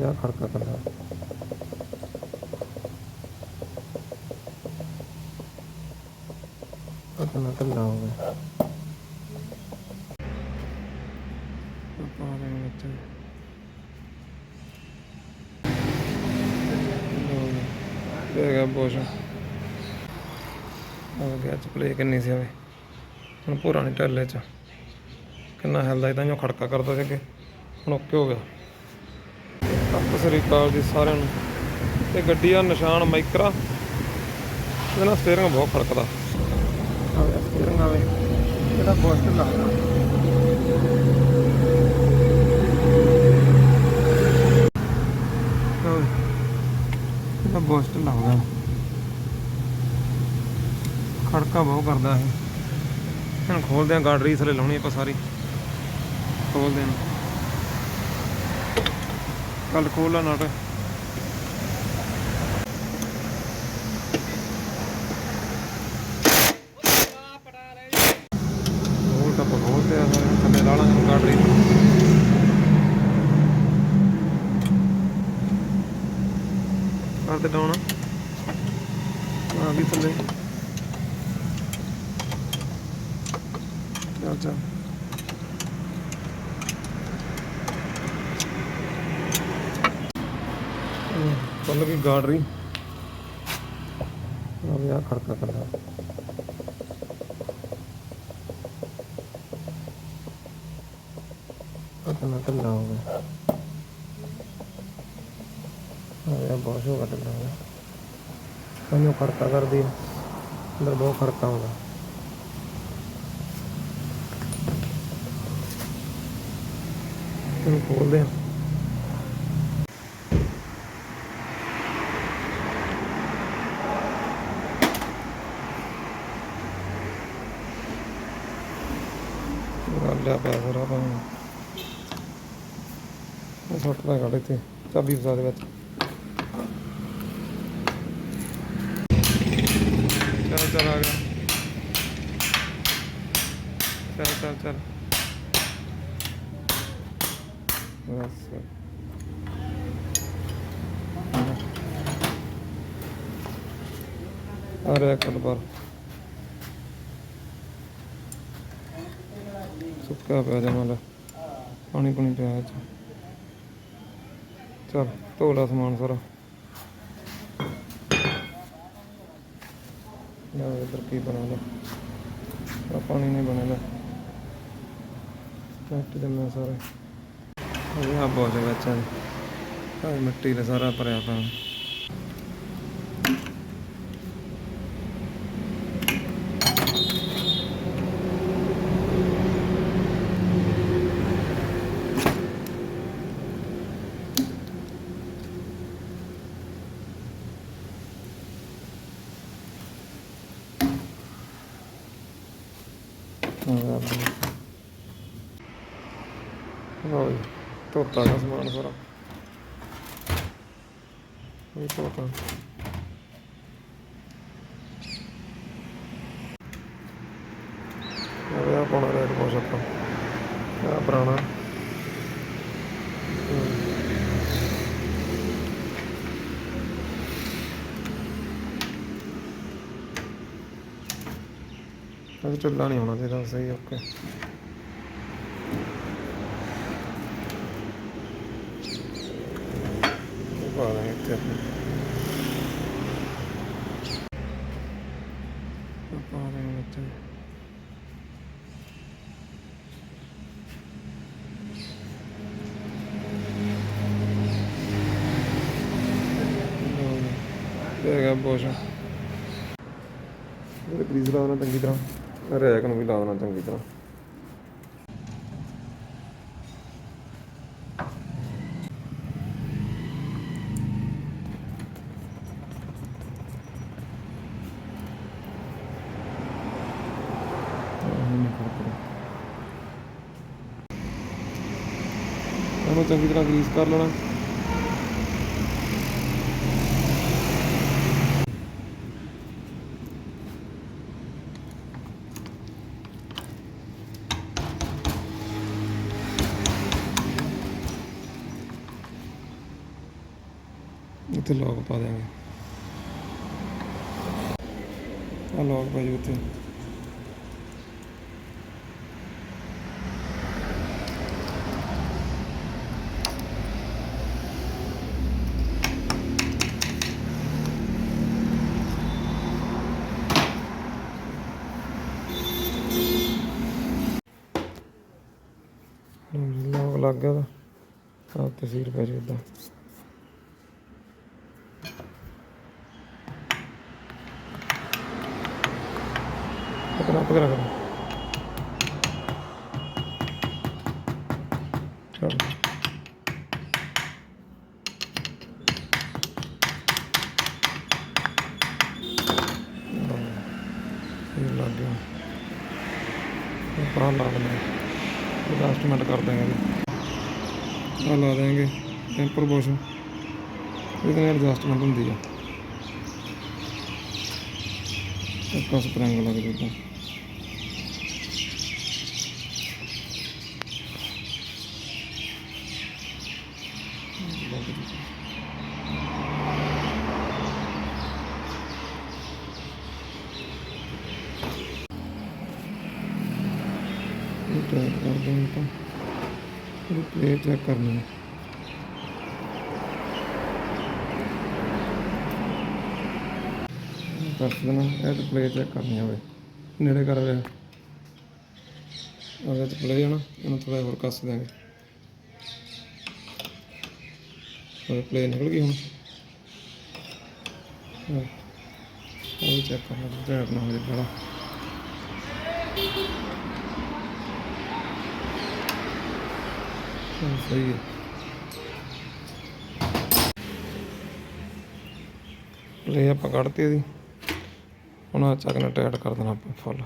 ਆ ਖੜਕਾ ਕਰਦਾ ਪਤਾ ਢਿੱਲਾ ਹੋ ਗਿਆ ਪਾ ਦੇ ਵਿੱਚ ਦੇ ਗਿਆ ਬੋਸ਼ ਹੋ ਗਿਆ ਚਪਲੇ ਕਿੰਨੀ ਸੀ ਹੋਵੇ ਹੁਣ ਪੂਰਾ ਨਹੀਂ ਢੱਲੇ ਚ ਕਿੰਨਾ ਹਿਲਦਾ ਤਾਂ ਜੋ ਖੜਕਾ ਕਰਦਾ ਸੀ ਅੱਗੇ ਹੁਣ ਓਕੇ ਹੋ ਗਿਆ। ਸਤਿ ਸ੍ਰੀ ਅਕਾਲ ਜੀ ਸਾਰਿਆਂ ਨੂੰ। ਇਹ ਗੱਡੀ ਆ ਨਿਸ਼ਾਨ ਮਾਈਕਰਾ, ਇਹਦੇ ਨਾਲ ਸਟੀਅਰਿੰਗ ਬਹੁਤ ਖੜਕਦਾ। ਸਟੀਅਰਿੰਗ ਆਵੇ ਇਹਦਾ ਬਹੁਤ ਢਿੱਲਾ ਇਹਦਾ ਬਹੁਤ ਢਿੱਲਾ ਹੋ ਗਿਆ, ਖੜਕਾ ਬਹੁਤ ਕਰਦਾ ਇਹ। ਹੁਣ ਖੋਲਦੇ ਹਾਂ ਗਾਰਡ ਰੀਸ ਥੱਲੇ ਲਾਉਣੀ ਆਪਾਂ ਸਾਰੀ, ਖੋਲਦੇ ਹਾਂ ਕੱਲ ਖੋਲ ਲਾ ਨਟ ਖੋਲ ਤਾਂ ਖੋਲਦੇ ਆ ਸਾਰੇ ਥੱਲੇ ਲਾ ਲਾਂਗੇ ਗਾਰਡ ਰੀਸ ਕਰਦੇ ਡਾਉਣ ਆ ਵੀ ਥੱਲੇ ਚੱਲ ਚੱਲ ਚੱਲ ਗਈ ਗਾਰਡਰੀ ਆ ਖੜਕਾ ਕਰਦਾ ਪਤਾ ਢਿੱਲਾ ਹੋ ਗਿਆ ਬਹੁਤ ਹੋ ਢਿੱਲਾ ਹੋ ਗਿਆ ਸਾਨੂੰ ਖੜਕਾ ਕਰਦੀ ਅੰਦਰ ਬਹੁਤ ਖੜਕਾ ਹੁੰਦਾ। ਇਹਨੂੰ ਖੋਲਦੇ ਹਾਂ ਲਿਆ ਪਿਆ ਸਾਰਾ ਆਪਾਂ ਸੁੱਟ ਲੈ ਕੱਢ ਇੱਥੇ ਚਾਬੀ ਫਸਾ ਦੇ ਵਿੱਚ। ਚੱਲ ਚੱਲ ਆ ਗਿਆ ਚੱਲ ਚੱਲ ਚੱਲ ਬਸ ਆ ਰਿਹਾ ਕੱਲ ਬਾਰ ਸੁੱਕਾ ਪਿਆ ਜਮਾ ਲੈ ਪਾਣੀ ਪੁਣੀ ਪਿਆ ਚ। ਚੱਲ ਧੋ ਲਾ ਸਮਾਨ ਸਾਰਾ। ਇੱਧਰ ਕੀ ਬਣਾ ਲਿਆ ਪਾਣੀ ਨਹੀਂ ਬਣਿਆ ਲੈ ਮਿੱਟੀ ਦੇ ਮੈਂ ਸਾਰੇ ਆ ਬਹੁਤ ਵਿੱਚ ਮਿੱਟੀ ਦਾ ਸਾਰਾ ਭਰਿਆ ਪਿਆ। ਧੋਤਾ ਦਾ ਸਮਾਨ ਸਾਰਾ ਇਹ ਧੋਤਾ ਆ ਪਾਉਣਾ ਰੇਟ ਬਹੁਤ ਆਪਾਂ ਆ ਪੁਰਾਣਾ ਢਿੱਲਾ ਨਹੀਂ ਹੋਣਾ ਚਾਹੀਦਾ ਸਹੀ ਓਕੇ। ਪਾ ਦਾਂਗੇ ਇੱਥੇ ਪਾ ਦਾਂਗੇ ਇੱਥੇ ਦੇ ਗਿਆ ਬੋਸ਼ ਗਰੀਸ ਲਾ ਦੇਣਾ ਚੰਗੀ ਤਰ੍ਹਾਂ, ਰੈਕ ਨੂੰ ਵੀ ਲਾ ਦੇਣਾ ਚੰਗੀ ਤਰ੍ਹਾਂ। ਇਹਨੂੰ ਚੰਗੀ ਤਰ੍ਹਾਂ ਗਰੀਸ ਕਰ ਲੈਣਾ। ਇੱਥੇ ਲੋਕ ਪਾ ਦਿਆਂਗੇ। ਆ ਲੋਕ ਪਾ ਜੂ ਉੱਥੇ। ਲੋਕ ਲੱਗ ਗਿਆ ਤਾਂ ਆ ਤਸਵੀਰ ਪੈ ਜੂ ਇੱਦਾਂ। ਪਕੜਾ ਪਕੜਾ ਕਰ ਚਲ ਇਹ ਲੱਗ ਗਿਆ। ਪਰਾਂ ਲਾ ਦੇਣਾ, ਐਡਜਸਟਮੈਂਟ ਕਰ ਦੇंगे। ਆ ਲਾ ਦੇंगे ਟੈਂਪਰ ਬੁਸ਼, ਇਹਦੇ ਨਾਲ ਐਡਜਸਟਮੈਂਟ ਹੁੰਦੀ ਆ। ਇੱਕ ਸਪਰਿੰਗ ਲੱਗ ਜੂਗਾ। ਟੈਪ ਕਰ ਦੇं ਤਾਂ प्लेट चेक करनी है। कस देना ये प्लेट चेक करनी है। नेड़े कर रहा प्ले है ना, इन थोड़ा होर कस देंगे। प्ले निकल गई हूँ, चेक करना ध्यान ना हो जाए बड़ा। सही है। प्ले आप कड़ती थी हम चकना टाइट कर देना आप फुल।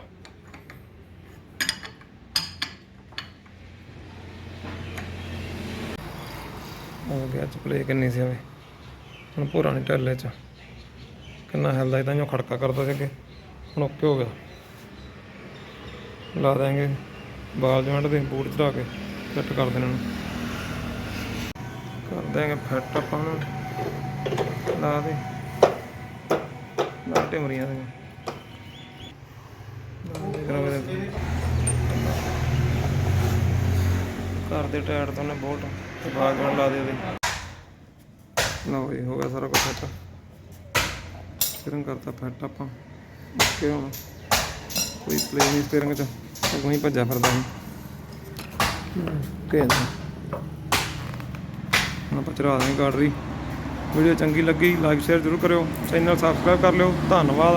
गैस प्ले किन्नी सी हम भूरा नहीं ढिले च किन्ना हिलदा था, खड़का करता से हम ओके हो गया। ला देंगे बाल जॉइंट के बूट चढ़ा के फिट कर देना, कर देंगे फिट अपन ला दे लाटे मरिया कर दे टाइट तो उन्हें बोल्ट बाल जॉइंट ला दे। लो जी हो गया सारा कुछ फिट, स्टीयरिंग करता फिट आप ओके। हम कोई प्ले नहीं स्टीयरिंग च, वहीं भज्जा फिरदा ही आप चढ़ा देंगे गाड़ी। वीडियो चंगी लगी लाइक शेयर जरूर करो, चैनल सबसक्राइब कर लो। धन्यवाद।